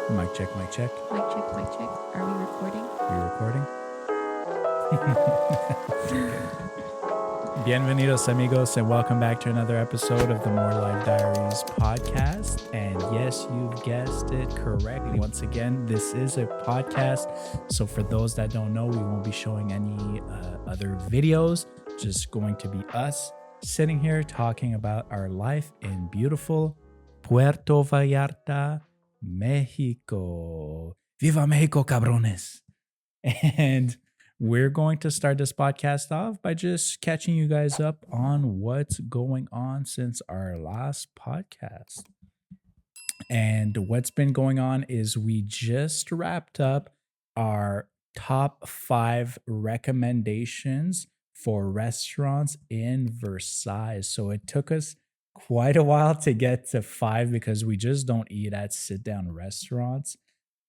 Mic check, mic check. Mic check, mic check. Are we recording? You recording? Bienvenidos, amigos, and welcome back to another episode of the MLD PODCAst. And yes, you've guessed it correctly. Once again, this is a podcast. So for those that don't know, we won't be showing any other videos. Just going to be us sitting here talking about our life in beautiful Puerto Vallarta, Mexico. Viva Mexico, cabrones. And we're going to start this podcast off by just catching you guys up on what's going on since our last podcast. And what's been going on is we just wrapped up our top 5 recommendations for restaurants in Versailles. So it took us quite a while to get to 5 because we just don't eat at sit-down restaurants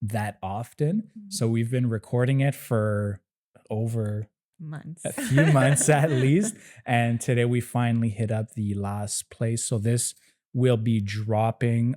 that often. So we've been recording it for over Months. a few months at least. And today we finally hit up the last place. So this will be dropping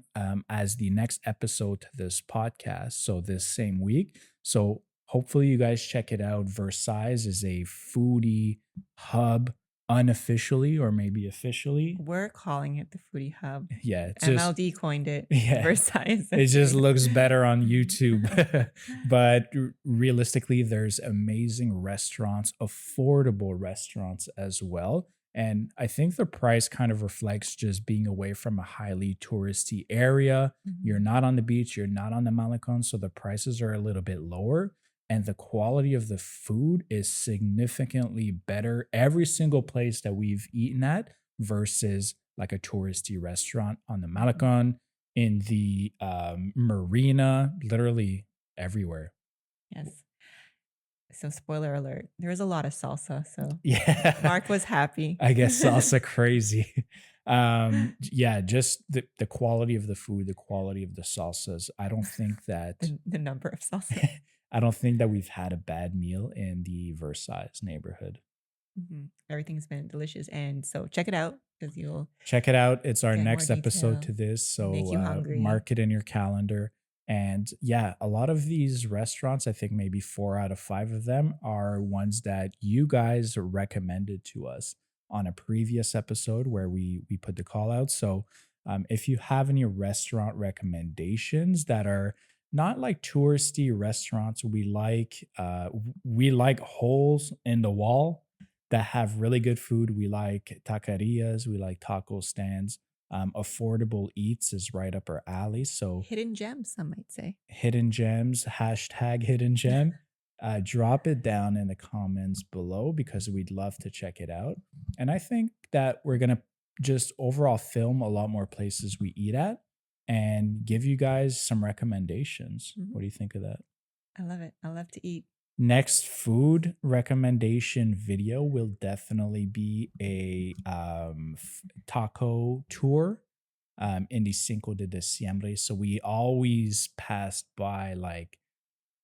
as the next episode to this podcast. So this same week. So hopefully you guys check it out. Versailles is a foodie hub unofficially or maybe officially. We're calling it the Foodie Hub. Yeah. It's MLD coined it. Yeah. Versailles. It just looks better on YouTube. But realistically, there's amazing restaurants, affordable restaurants as well. And I think the price kind of reflects just being away from a highly touristy area. You're not on the beach, you're not on the Malecon, so the prices are a little bit lower. And the quality of the food is significantly better every single place that we've eaten at versus like a touristy restaurant on the Malecon, in the marina, literally everywhere. Yes. So spoiler alert, there was a lot of salsa. So Yeah. Mark was happy. I guess salsa crazy. Yeah, just the quality of the food, the quality of the salsas. I don't think that the number of salsa. I don't think that we've had a bad meal in the Versailles neighborhood. Everything's been delicious. And so check it out because you'll check it out. It's our get next more episode detail, to this. So make you hungry. mark it in your calendar. And yeah, a lot of these restaurants, I think maybe 4 out of 5 of them are ones that you guys recommended to us on a previous episode where we put the call out. So if you have any restaurant recommendations that are not like touristy restaurants, we like holes in the wall that have really good food. We like taquerias, we like taco stands. Affordable eats is right up our alley. So hidden gems, some might say. Hidden gems, hashtag hidden gem. Drop it down in the comments below because we'd love to check it out. And I think that we're gonna just overall film a lot more places we eat at and give you guys some recommendations. What do you think of that? I love it. I love to eat. Next food recommendation video will definitely be a taco tour in the Cinco de Diciembre. So we always passed by like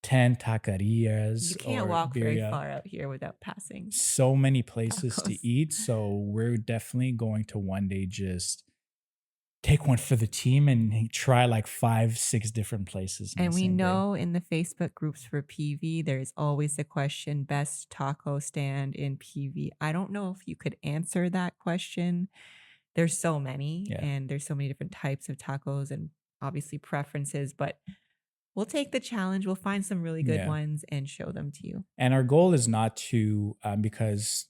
10 taquerias. You can't walk very far out here without passing. So many places tacos to eat. So we're definitely going to one day just take one for the team and try like 5-6 different places. And we know in the Facebook groups for PV, there's always the question, best taco stand in PV. I don't know if you could answer that question. There's so many, and there's so many different types of tacos and obviously preferences, but we'll take the challenge. We'll find some really good ones and show them to you. And our goal is not to, because,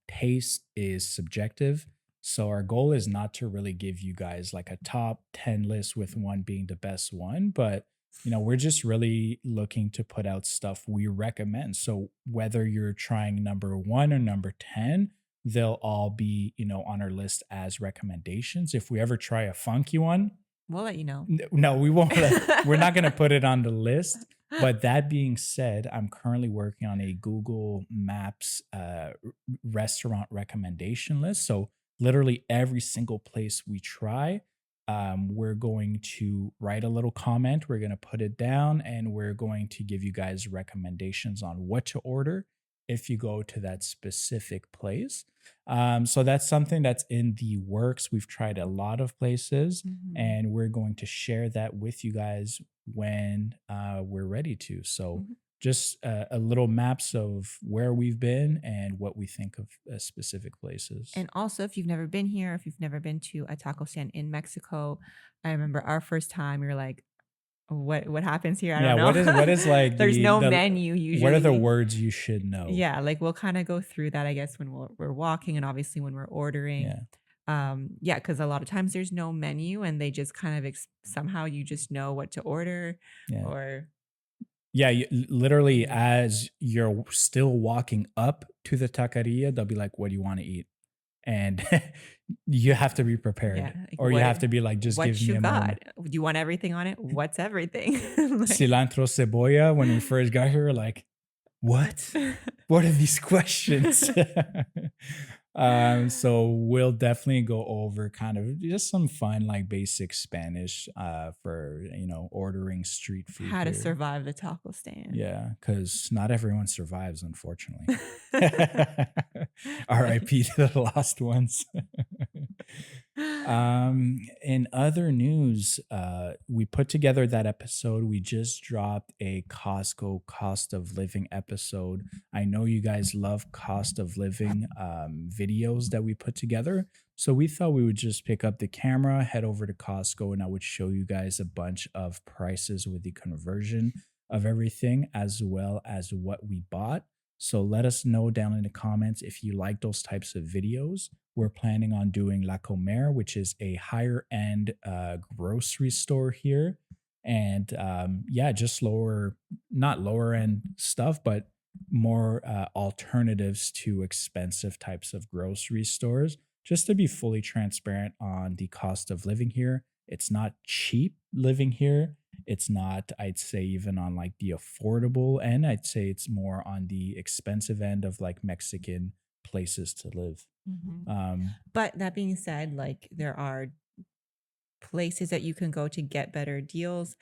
taste is subjective. So our goal is not to really give you guys like a top 10 list with one being the best one, but we're just really looking to put out stuff we recommend. So whether you're trying number 1 or number 10, they'll all be, on our list as recommendations. If we ever try a funky one, we'll let you know. No, we won't. We're not going to put it on the list. But that being said, I'm currently working on a Google Maps restaurant recommendation list. So literally every single place we try, we're going to write a little comment. We're going to put it down and we're going to give you guys recommendations on what to order if you go to that specific place. So that's something that's in the works. We've tried a lot of places, and we're going to share that with you guys when we're ready to. So just a little maps of where we've been and what we think of specific places. And also, if you've never been here, if you've never been to a taco stand in Mexico, I remember our first time, we were like, what happens here? I don't know. What is like There's no menu usually. What are the words you should know? Yeah, like we'll kind of go through that, I guess, when we're walking and obviously when we're ordering. Yeah, because a lot of times there's no menu and they just kind of somehow you just know what to order. Or literally as you're still walking up to the taqueria, they'll be like, what do you want to eat? And you have to be prepared. like, or you have to be like, just give me a moment. Do you want everything on it? What's everything? Cilantro, cebolla. When we first got here, we're like, what? What are these questions? So we'll definitely go over kind of just some fun, like basic Spanish for, ordering street food. How to survive the taco stand. Yeah, because not everyone survives, unfortunately. R.I.P. to the lost ones. In other news, we put together that episode. We just dropped a Costco cost of living episode. I know you guys love cost of living videos that we put together. So we thought we would just pick up the camera, head over to Costco, and I would show you guys a bunch of prices with the conversion of everything, as well as what we bought. So let us know down in the comments if you like those types of videos. We're planning on doing La Comer, which is a higher end grocery store here. And just not lower end stuff, but more alternatives to expensive types of grocery stores. Just to be fully transparent on the cost of living here. It's not cheap living here. It's not, I'd say, even on like the affordable end. I'd say it's more on the expensive end of like Mexican places to live. But that being said, like there are places that you can go to get better deals.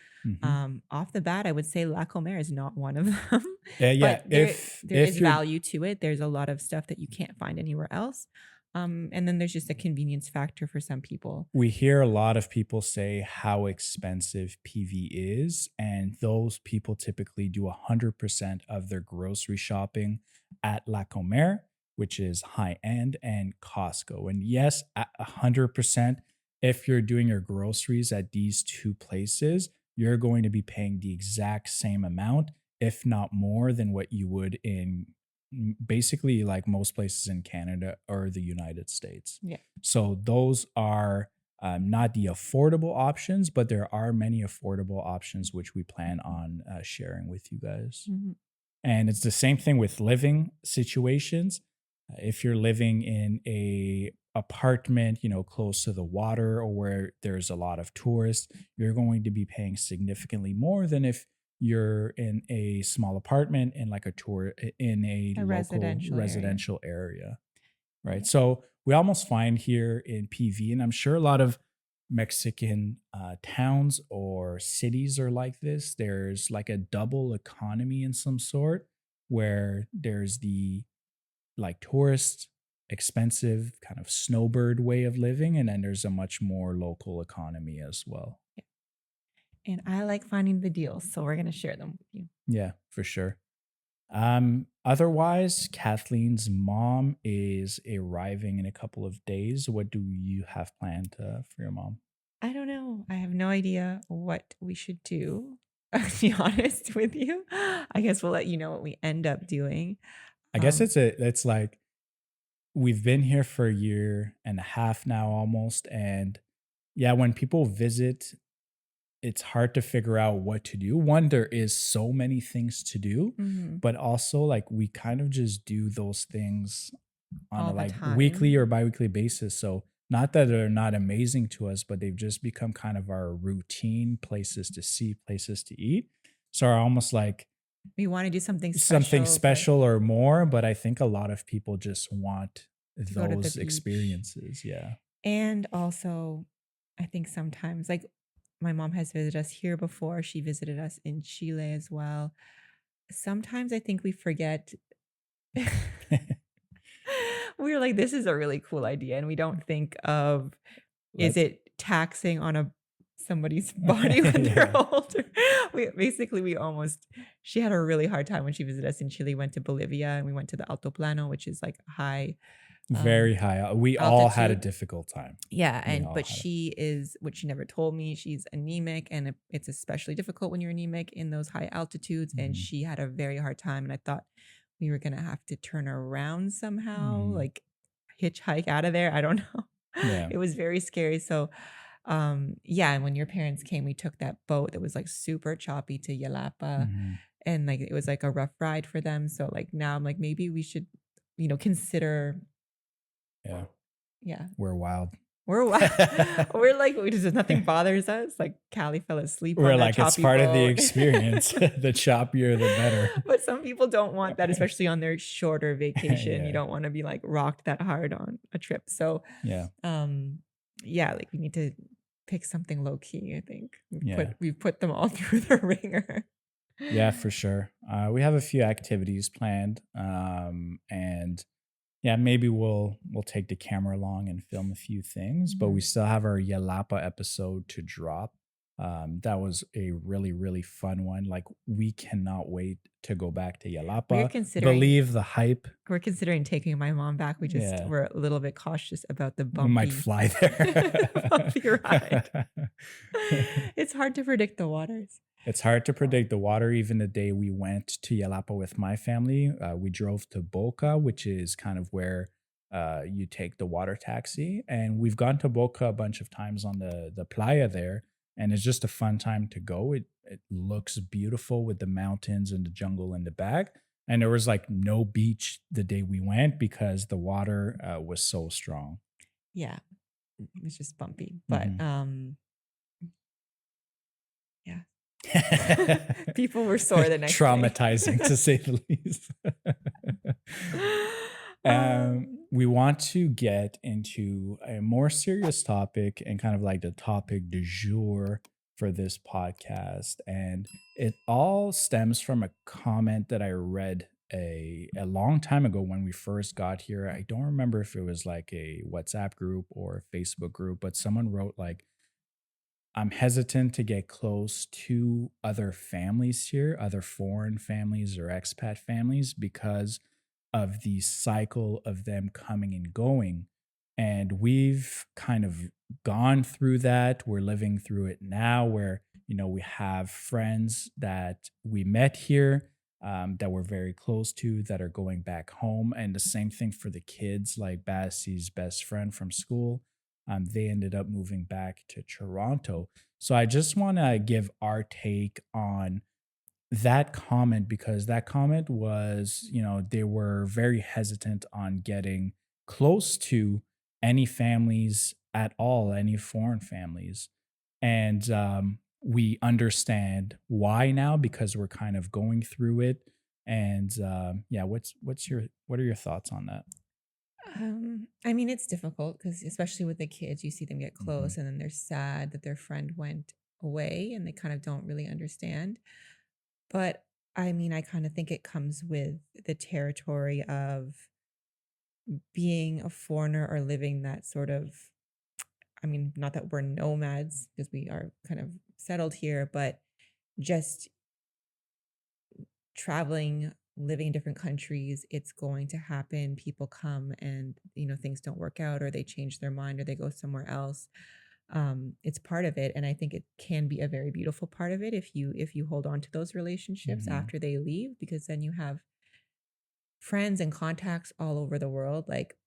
Off the bat, I would say La Comer is not one of them. But there is value to it. There's a lot of stuff that you can't find anywhere else. And then there's just a convenience factor for some people. We hear a lot of people say how expensive PV is, and those people typically do 100% of their grocery shopping at La Comer, which is high end, and Costco. And yes, at 100%, if you're doing your groceries at these two places, you're going to be paying the exact same amount, if not more than what you would in basically like most places in Canada or the United States. So those are not the affordable options, but there are many affordable options which we plan on sharing with you guys. And it's the same thing with living situations. If you're living in a apartment, close to the water or where there's a lot of tourists, you're going to be paying significantly more than if you're in a small apartment in like a local residential area. Right. So we almost find here in PV, and I'm sure a lot of Mexican towns or cities are like this. There's like a double economy in some sort, where there's the like tourist, expensive kind of snowbird way of living, and then there's a much more local economy as well. And I like finding the deals, so we're going to share them with you. Yeah, for sure. Otherwise, Kathleen's mom is arriving in a couple of days. What do you have planned for your mom? I don't know. I have no idea what we should do, to be honest with you. I guess we'll let you know what we end up doing. I guess it's like we've been here for a year and a half now almost. And yeah, when people visit, it's hard to figure out what to do. One, there is so many things to do, but also like we kind of just do those things on a like weekly or biweekly basis. So not that they're not amazing to us, but they've just become kind of our routine places to see, places to eat. So are almost like we want to do something special or more, but I think a lot of people just want those experiences. Yeah. And also I think sometimes like my mom has visited us here before. She visited us in Chile as well. Sometimes I think we forget We were like, this is a really cool idea. And we don't think of, is Let's it taxing on somebody's body when they're yeah. older? She had a really hard time when she visited us in Chile, went to Bolivia, and we went to the Alto Plano, which is like high Very high. We all had a altitude. difficult time. Yeah. We all But had she is, what she never told me, she's anemic, and it's especially difficult when you're anemic in those high altitudes. And Mhm. she had a very hard time. And I thought we were going to have to turn around somehow, Mhm. like hitchhike out of there. I don't know. Yeah. It was very scary. So, yeah. And when your parents came, we took that boat that was like super choppy to Yalapa, Mhm. and like it was like a rough ride for them. So, like, now I'm like, maybe we should, consider. Yeah. Yeah. We're wild. We're like, just nothing bothers us. Like Callie fell asleep on We're that like, it's choppy part of the boat. experience. The choppier, the better. But some people don't want that, especially on their shorter vacation. You Yeah. don't want to be like rocked that hard on a trip. So, Yeah. yeah, like we need to pick something low key. I think Yeah. we've put them all through the ringer. Yeah, for sure. We have a few activities planned. And yeah, maybe we'll take the camera along and film a few things, but we Mhm. still have our Yalapa episode to drop. That was a really, really fun one. Like, we cannot wait to go back to We're Yalapa. considering Believe the hype. we're considering taking my mom back. Yeah, We're a little bit cautious about the we might bumpy fly there. bumpy ride. It's hard to predict the waters. It's hard to predict the water. Even the day we went to Yalapa with my family, we drove to Boca, which is kind of where you take the water taxi. And we've gone to Boca a bunch of times on the playa there, and it's just a fun time to go. It looks beautiful with the mountains and the jungle in the back. And there was like no beach the day we went because the water was so strong. Yeah, it's just bumpy, but Mhm. yeah. People were sore the next day. Traumatizing to say the least. We want to get into a more serious topic and kind of like the topic du jour for this podcast. And it all stems from a comment that I read a long time ago when we first got here. I don't remember if it was like a WhatsApp group or a Facebook group, but someone wrote like, I'm hesitant to get close to other families here, other foreign families or expat families, because of the cycle of them coming and going. And we've kind of gone through that. We're living through it now where, we have friends that we met here, that we're very close to that are going back home. And the same thing for the kids, like Bassie's best friend from school. They ended up moving back to Toronto. So I just want to give our take on that comment, because that comment was, they were very hesitant on getting close to any families at all, any foreign families. And we understand why now, because we're kind of going through it. And yeah, what are your thoughts on that? I mean, it's difficult because especially with the kids, you see them get Mhm. close and then they're sad that their friend went away and they kind of don't really understand. But I mean, I kind of think it comes with the territory of being a foreigner or living that sort of, I mean, not that we're nomads because we are kind of settled here, but just traveling, living in different countries, it's going to happen. People come and, things don't work out or they change their mind or they go somewhere else. It's part of it. And I think it can be a very beautiful part of it if you hold on to those relationships Mhm. after they leave, because then you have friends and contacts all over the world. Like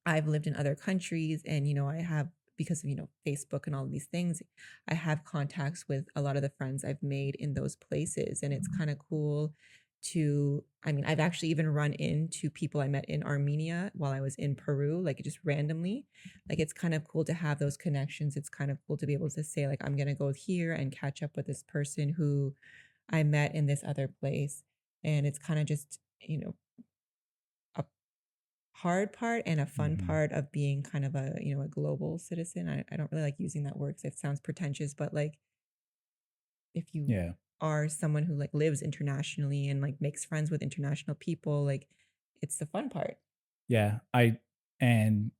I've lived in other countries and, I have, because of, Facebook and all of these things, I have contacts with a lot of the friends I've made in those places. And it's kind of cool I mean, I've actually even run into people I met in Armenia while I was in Peru, like just randomly. Like it's kind of cool to have those connections. It's kind of cool to be able to say, like, I'm going to go here and catch up with this person who I met in this other place. And it's kind of just, a hard part and a fun Mhm. part of being kind of a global citizen. I don't really like using that word because it sounds pretentious, but like if you Yeah. are someone who like lives internationally and like makes friends with international people, like it's the fun part. Yeah, and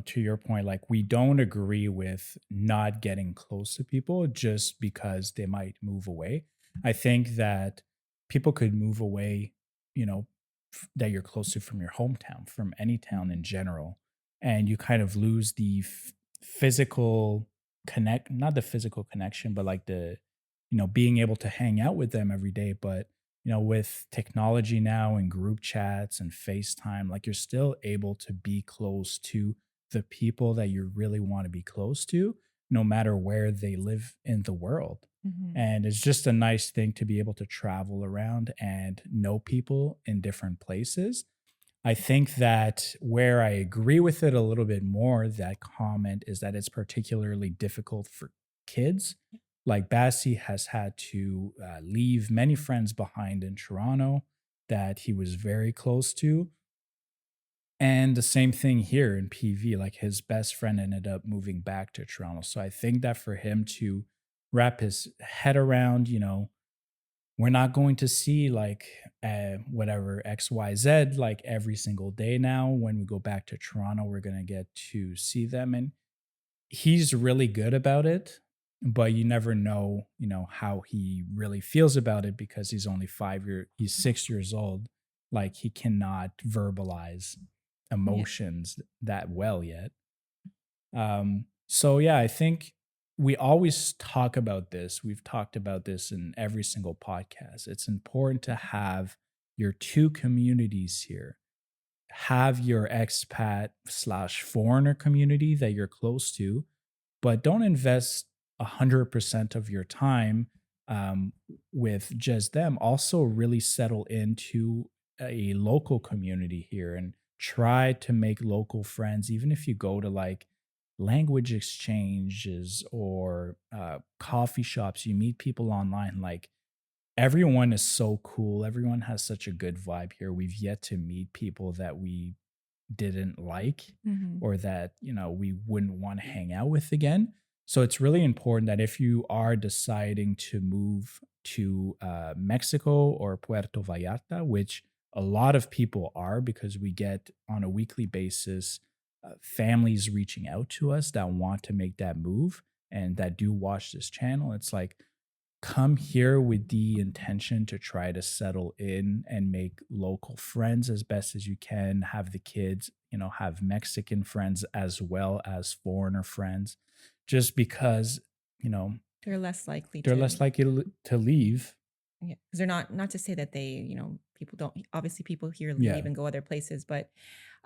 to your point, like we don't agree with not getting close to people just because they might move away. I think that people could move away, you know, that you're close to from your hometown, from any town in general, and you kind of lose the physical connect, not the physical connection, but like the, being able to hang out with them every day. But with technology now and group chats and FaceTime, like you're still able to be close to the people that you really want to be close to, no matter where they live in the world. Mhm. And it's just a nice thing to be able to travel around and know people in different places. I think that where I agree with it a little bit more, that comment, is that it's particularly difficult for kids. Like Bassi has had to leave many friends behind in Toronto that he was very close to. And the same thing here in PV, like his best friend ended up moving back to Toronto. So I think that for him to wrap his head around, we're not going to see like whatever XYZ like every single day now. When we go back to Toronto, we're going to get to see them. And he's really good about it, but you never know, how he really feels about it because he's 6 years old. Like he cannot verbalize Yeah. emotions that well yet. So yeah, I think we always talk about this. We've talked about this in every single podcast. It's important to have your two communities here. Have your expat slash foreigner community that you're close to, but don't invest 100% of your time um, with just them. Also, really settle into a local community here and try to make local friends, even if you go to like language exchanges or coffee shops, you meet people online. Like everyone is so cool. Everyone has such a good vibe here. We've yet to meet people that we didn't like Mhm. or that, we wouldn't want to hang out with again. So it's really important that if you are deciding to move to Mexico or Puerto Vallarta, which a lot of people are because we get on a weekly basis families reaching out to us that want to make that move and that do watch this channel. It's like, come here with the intention to try to settle in and make local friends as best as you can, have the kids, have Mexican friends as well as foreigner friends, just because, you know, They're less likely they're to, less likely to leave. yeah, because they're not to say that they, people don't, obviously people here leave Yeah. and go other places, but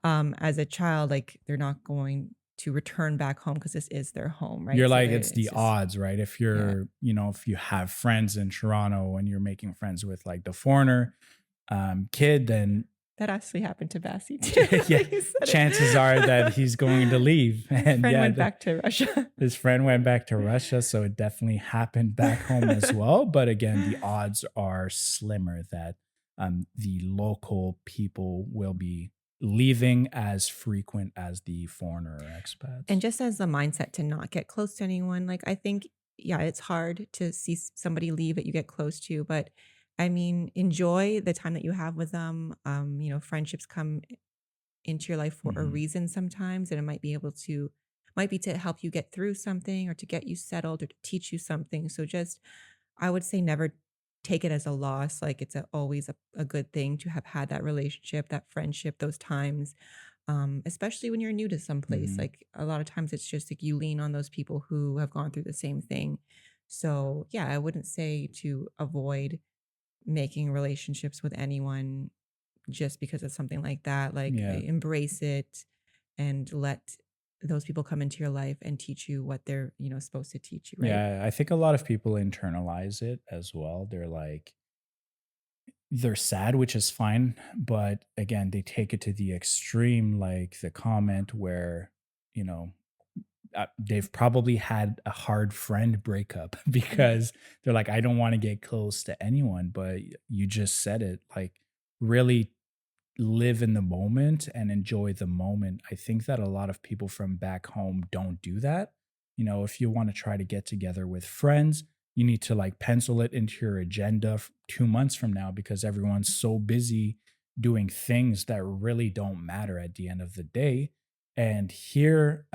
as a child, like they're not going to return back home because this is their home, You're right? So like, they're, it's the it's just, odds, right? If yeah, if you have friends in Toronto and you're making friends with like the foreigner kid, then that actually happened to Bassie too. yeah, You said chances are that it. he's going to leave. His And friend yeah, went back to Russia. his friend went back to Russia. So it definitely happened back home as well. But again, the odds are slimmer that the local people will be leaving as frequent as the foreigner or And expats. just as a mindset to not get close to anyone, like I think, yeah, it's hard to see somebody leave that you get close to, but I mean, enjoy the time that you have with them. Friendships come into your life for a Mhm. reason sometimes, and it might be to help you get through something or to get you settled or to teach you something. So just, I would say never take it as a loss. Like it's always a good thing to have had that relationship, that friendship, those times, especially when you're new to some place. Mhm. Like a lot of times it's just like you lean on those people who have gone through the same thing. So yeah, I wouldn't say to avoid making relationships with anyone just because of something like that. Like Yeah. embrace it and let those people come into your life and teach you what they're, supposed to teach you, right? Yeah. I think a lot of people internalize it as well. They're sad, which is fine. But again, they take it to the extreme, like the comment where, you know, they've probably had a hard friend breakup because they're like, I don't want to get close to anyone. But you just said it, like, really live in the moment and enjoy the moment. I think that a lot of people from back home don't do that. If you want to try to get together with friends, you need to like pencil it into your agenda 2 months from now because everyone's so busy, doing things that really don't matter at the end of the day. And here,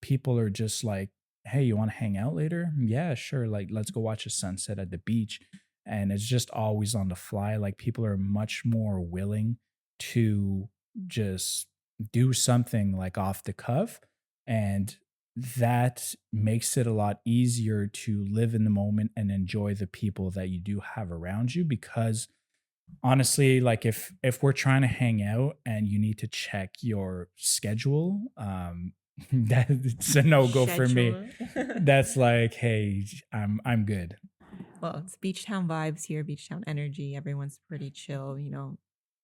people are just like, hey, you want to hang out later? Yeah, sure. Like, let's go watch a sunset at the beach. And it's just always on the fly. Like, people are much more willing to just do something like off the cuff. And that makes it a lot easier to live in the moment and enjoy the people that you do have around you. Because honestly, like if we're trying to hang out and you need to check your schedule, that's a no-go for me. Schedule. That's like, hey, I'm good. Well, it's beach town vibes here, beach town energy. Everyone's pretty chill,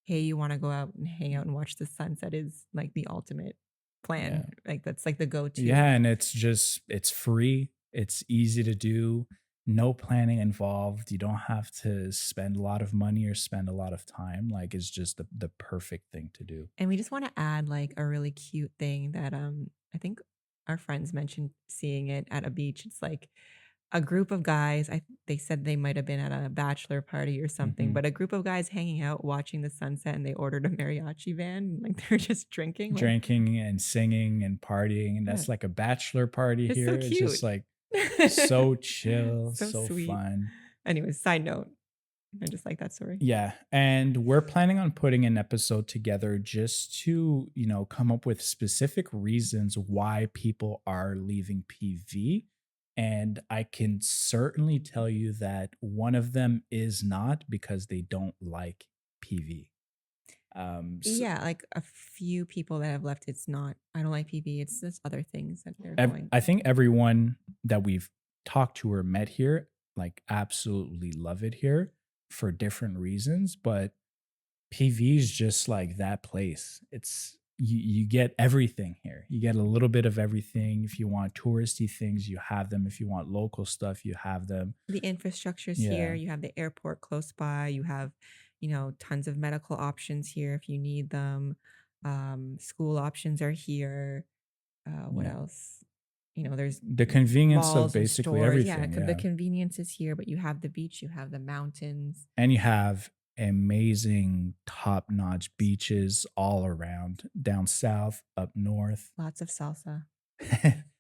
Hey, you want to go out and hang out and watch the sunset is like the ultimate Yeah. plan. Like that's like the go-to. Yeah, and it's free, it's easy to do, no planning involved. You don't have to spend a lot of money or spend a lot of time. Like it's just the perfect thing to do. And we just want to add like a really cute thing that I think our friends mentioned seeing it at a beach. It's like a group of guys. They said they might have been at a bachelor party or something, Mhm. but a group of guys hanging out watching the sunset, and they ordered a mariachi band. Like they're just drinking. Like, Drinking and singing and partying, and yeah, that's like a bachelor party it's so here. It's cute. just like so chill, So so sweet. fun. Anyways, side note. I just like that story. Yeah, and we're planning on putting an episode together just to, come up with specific reasons why people are leaving PV. And I can certainly tell you that one of them is not because they don't like PV. Yeah, like a few people that have left, it's not, I don't like PB. It's just other things that they're going. I think everyone that we've talked to or met here, like, absolutely love it here for different reasons. But PV is just like that place. It's you get everything here. You get a little bit of everything. If you want touristy things, you have them. If you want local stuff, you have them. The infrastructure's here. Yeah. You have the airport close by. You have, tons of medical options here if you need them. School options are here. What Yeah. else? There's The convenience of malls and basically stores. Yeah, everything. the Yeah. convenience is here, but you have the beach, you have the mountains. And you have amazing top-notch beaches all around, down south, up north. Lots of salsa.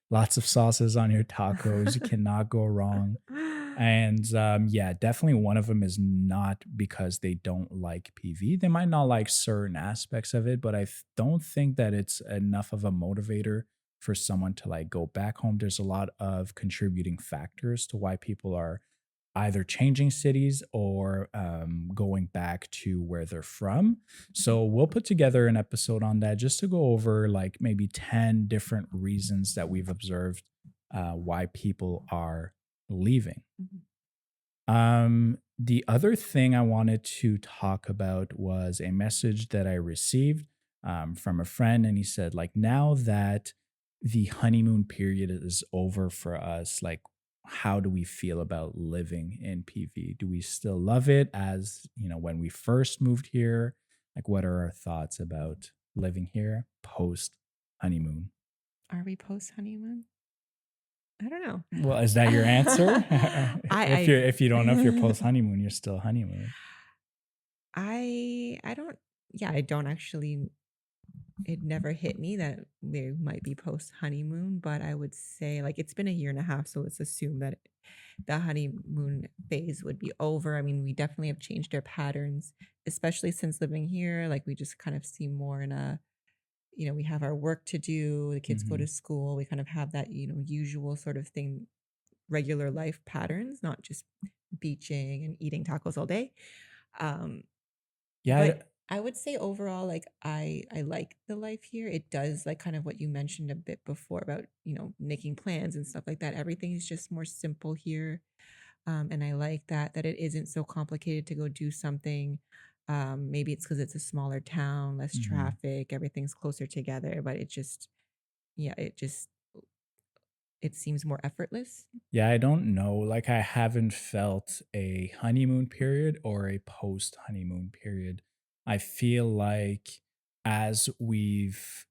Lots of sauces on your tacos. You cannot go wrong. And yeah, definitely one of them is not because they don't like PV. They might not like certain aspects of it, but don't think that it's enough of a motivator for someone to like go back home. There's a lot of contributing factors to why people are either changing cities or going back to where they're from. So we'll put together an episode on that just to go over like maybe 10 different reasons that we've observed why people are leaving. The other thing I wanted to talk about was a message that I received from a friend, and he said, like, now that the honeymoon period is over for us, like, how do we feel about living in PV? Do we still love it as, when we first moved here? Like, what are our thoughts about living here post honeymoon? Are we post honeymoon? I don't know. Well, is that your answer? I If you don't know if you're post honeymoon, you're still honeymoon. I don't. Yeah, I don't actually. It never hit me that we might be post honeymoon, but I would say like it's been a year and a half, so let's assume that the honeymoon phase would be over. I mean, we definitely have changed our patterns, especially since living here. Like we just kind of see more in a, we have our work to do, the kids go Mhm. to school, we kind of have that, usual sort of thing, regular life patterns, not just beaching and eating tacos all day. Um, Yeah, but I would say overall, like I like the life here. It does like kind of what you mentioned a bit before about, making plans and stuff like that. Everything is just more simple here. And I like that it isn't so complicated to go do something. Maybe it's because it's a smaller town, less mhm. traffic, everything's closer together, but yeah, it seems more effortless. Yeah, I don't know. Like, I haven't felt a honeymoon period or a post honeymoon period. I feel like as we've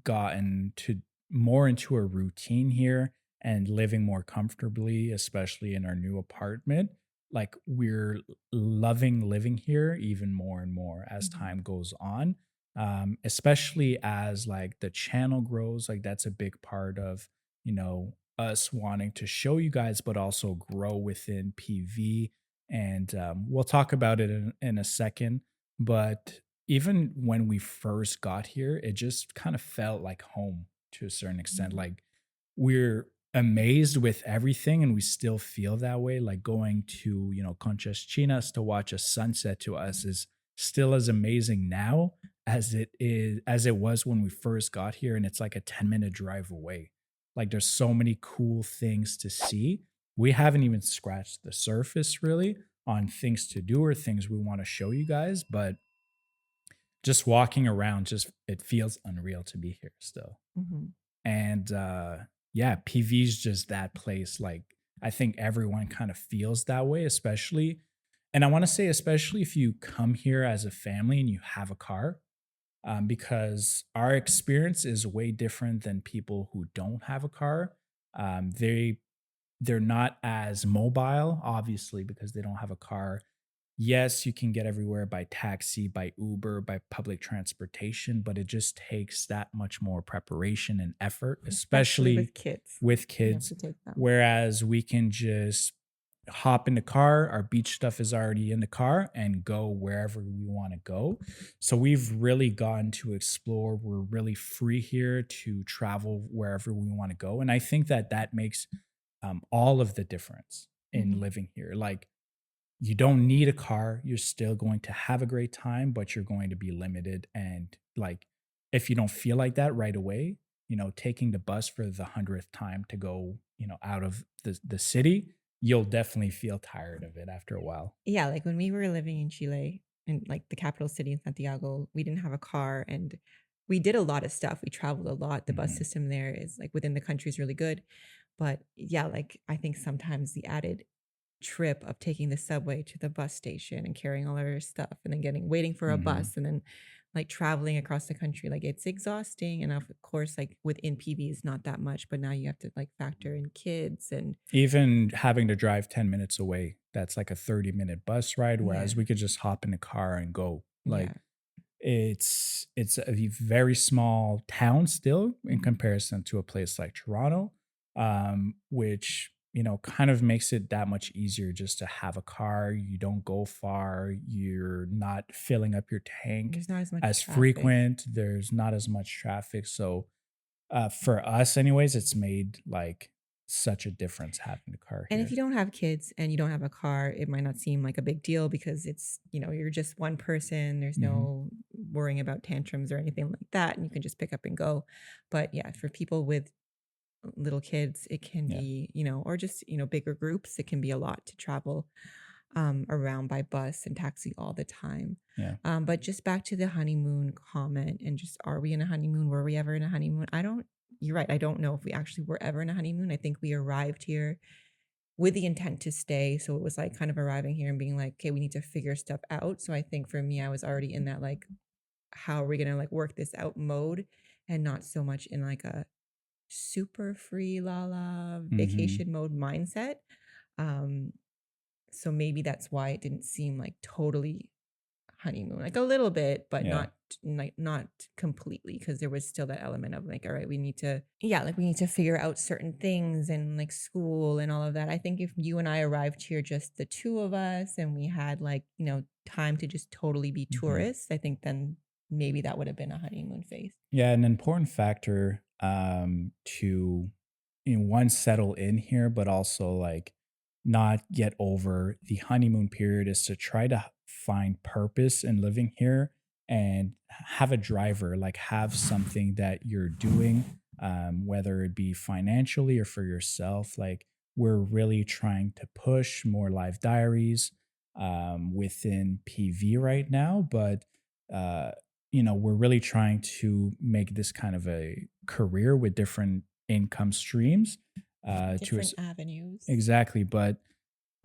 gotten to more into a routine here and living more comfortably, especially in our new apartment, like we're loving living here even more and more as Mhm. time goes on. Especially as like the channel grows, like that's a big part of, us wanting to show you guys, but also grow within PV. And we'll talk about it in a second. But even when we first got here, it just kind of felt like home to a certain extent. Mhm. Like we're amazed with everything and we still feel that way. Like going to, Conchas Chinas to watch a sunset to us is still as amazing now as it was when we first got here. And it's like a 10-minute drive away. Like there's so many cool things to see. We haven't even scratched the surface really on things to do or things we want to show you guys, but just walking around, just it feels unreal to be here still. Mhm. And yeah, PV's just that place. Like I think everyone kind of feels that way, especially, and I want to say especially if you come here as a family and you have a car, because our experience is way different than people who don't have a car. They're not as mobile, obviously, because they don't have a car. Yes, you can get everywhere by taxi, by Uber, by public transportation, but it just takes that much more preparation and effort, Especially especially with kids. with You have kids. to take them. Whereas we can just hop in the car, our beach stuff is already in the car, and go wherever we want to go. So we've really gotten to explore. We're really free here to travel wherever we want to go. And I think that that makes all of the difference in Mhm. living here. Like, you don't need a car. You're still going to have a great time, but you're going to be limited. And like, if you don't feel like that right away, taking the bus for the 100th time to go, out of the city, you'll definitely feel tired of it after a while. Yeah, like when we were living in Chile, in like the capital city in Santiago, we didn't have a car and we did a lot of stuff. We traveled a lot. The bus Mhm. system there is like within the country is really good. But yeah, like I think sometimes the added trip of taking the subway to the bus station and carrying all our stuff and then waiting for a Mhm. bus and then like traveling across the country, like it's exhausting. And of course, like within PV is not that much, but now you have to like factor in kids and Even having to drive 10 minutes away, that's like a 30-minute bus ride, yeah, whereas we could just hop in a car and go. yeah. Like, it's a very small town still in Mhm. comparison to a place like Toronto, which kind of makes it that much easier just to have a car. You don't go far. You're not filling up your tank There's not as much as traffic. frequent. There's not as much traffic. So for us, anyways, it's made like such a difference having a car And if you here. don't have kids and you don't have a car, it might not seem like a big deal because it's, you're just one person. There's Hmm. no worrying about tantrums or anything like that. And you can just pick up and go. But yeah, for people with little kids, it can Yeah, be, or just, bigger groups, it can be a lot to travel around by bus and taxi all the time. yeah. But just back to the honeymoon comment and just are we in a honeymoon? Were we ever in a honeymoon? You're right. I don't know if we actually were ever in a honeymoon. I think we arrived here with the intent to stay. So it was like kind of arriving here and being like, okay, we need to figure stuff out. So I think for me, I was already in that like, how are we gonna like work this out mode and not so much in like a super free la la Hmm. vacation mode mindset. Um, so maybe that's why it didn't seem like totally honeymoon, like a little bit, but Yeah. not completely, because there was still that element of like, all right, we need to, yeah, like we need to figure out certain things and like school and all of that. I think if you and I arrived here, just the two of us, and we had like, time to just totally be Hmm. tourists, I think then maybe that would have been a honeymoon phase. Yeah, an important factor to one settle in here, but also like not get over the honeymoon period is to try to find purpose in living here and have a driver, like have something that you're doing, whether it be financially or for yourself. Like we're really trying to push more live diaries within PV right now, but uh, we're really trying to make this kind of a career with different income streams. To Different us, avenues. exactly, but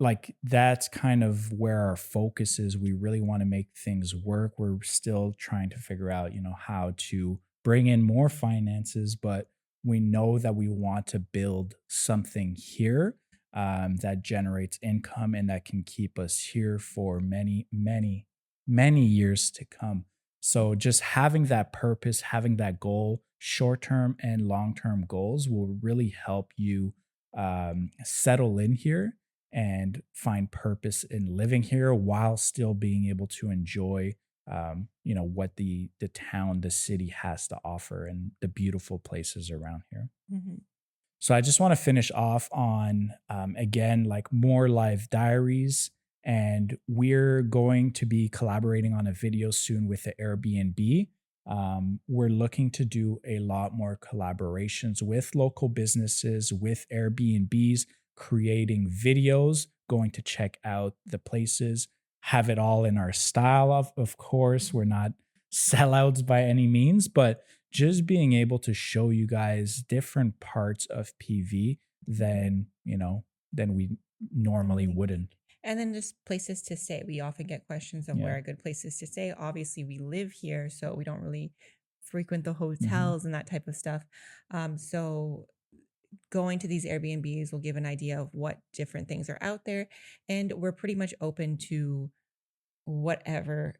like that's kind of where our focus is. We really want to make things work. We're still trying to figure out, how to bring in more finances, but we know that we want to build something here that generates income and that can keep us here for many, many, many years to come. So just having that purpose, having that goal, short-term and long-term goals will really help you settle in here and find purpose in living here while still being able to enjoy what the town, the city has to offer and the beautiful places around here. Mhm. So I just want to finish off on again, like More Life Diaries. And we're going to be collaborating on a video soon with the Airbnb. We're looking to do a lot more collaborations with local businesses, with Airbnbs, creating videos, going to check out the places, have it all in our style. Of course, we're not sellouts by any means, but just being able to show you guys different parts of PV than we normally wouldn't. And then just places to stay. We often get questions of where are good places to stay. Obviously, we live here, so we don't really frequent the hotels and that type of stuff. So going to these Airbnbs will give an idea of what different things are out there. And we're pretty much open to whatever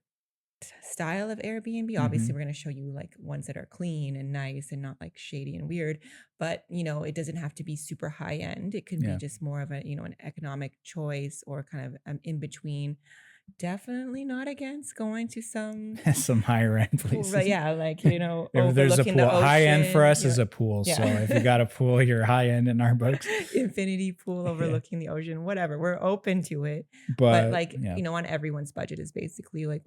style of Airbnb. Obviously, we're going to show you like ones that are clean and nice and not like shady and weird, but it doesn't have to be super high end. It can be just more of a, an economic choice or kind of in between. Definitely not against going to some higher end places. But yeah, like, if there's a pool, high end for us is a pool. So if you got a pool, you're high end in our books. Infinity pool overlooking the ocean, whatever. We're open to it. But like, on everyone's budget is basically like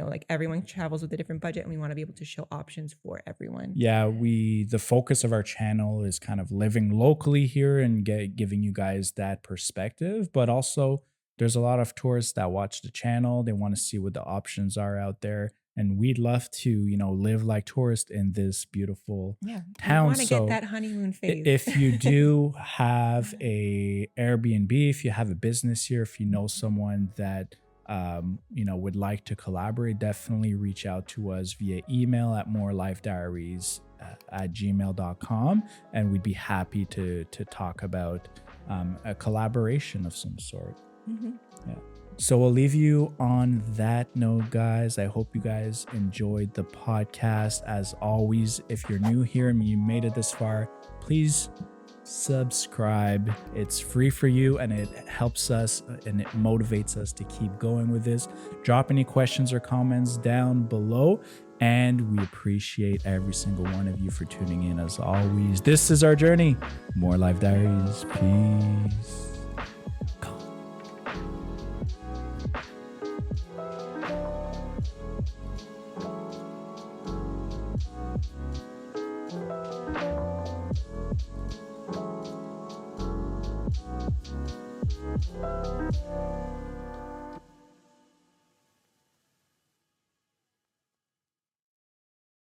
like everyone travels with a different budget and we want to be able to show options for everyone. Yeah, the focus of our channel is kind of living locally here and giving you guys that perspective, but also there's a lot of tourists that watch the channel. They want to see what the options are out there. And we'd love to, live like tourists in this beautiful town. We want to get that honeymoon phase. If you do have a Airbnb, if you have a business here, if you know someone that would like to collaborate, definitely reach out to us via email at morelifediaries@gmail.com, and we'd be happy to talk about a collaboration of some sort. So we'll leave you on that note, guys. I hope you guys enjoyed the podcast. As always, if you're new here and you made it this far, please subscribe. It's free for you and it helps us and it motivates us to keep going with this. Drop any questions or comments down below, and we appreciate every single one of you for tuning in. As always, this is our journey. More Life Diaries. Peace.